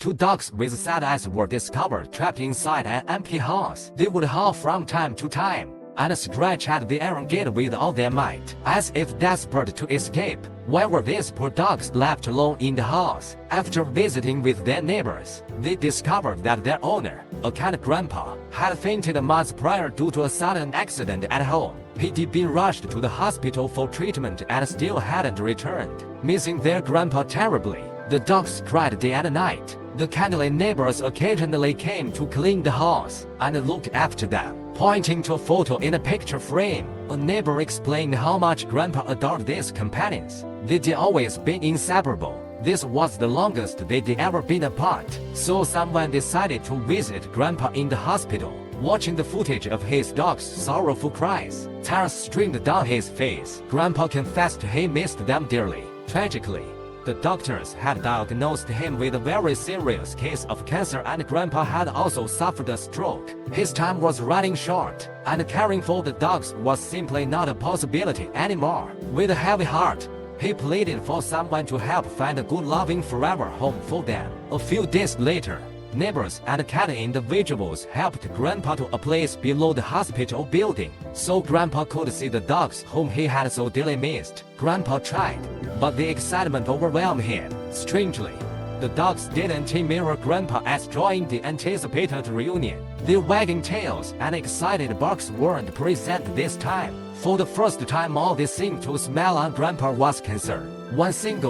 Two dogs with sad eyes were discovered trapped inside an empty house. They would howl from time to time and scratch at the iron gate with all their might, as if desperate to escape. Why were these poor dogs left alone in the house? After visiting with their neighbors, they discovered that their owner, a cat grandpa, had fainted months prior due to a sudden accident at home. He'd been rushed to the hospital for treatment and still hadn't returned. Missing their grandpa terribly, the dogs cried day and night. The kindly neighbors occasionally came to clean the house and look after them. Pointing to a photo in a picture frame, a neighbor explained how much Grandpa adored these companions. They'd always been inseparable. This was the longest they'd ever been apart. So someone decided to visit Grandpa in the hospital. Watching the footage of his dog's sorrowful cries, tears streamed down his face. Grandpa confessed he missed them dearly. Tragically, the doctors had diagnosed him with a very serious case of cancer, and Grandpa had also suffered a stroke. His time was running short, and caring for the dogs was simply not a possibility anymore. With a heavy heart, he pleaded for someone to help find a good loving forever home for them. A few days later, neighbors and cat individuals helped Grandpa to a place below the hospital building, so Grandpa could see the dogs whom he had so dearly missed. Grandpa tried, but the excitement overwhelmed him. Strangely, the dogs didn't mirror Grandpa's joy in the anticipated reunion. Their wagging tails and excited barks weren't present this time. For the first time, all they seemed to smell on Grandpa was concern. One single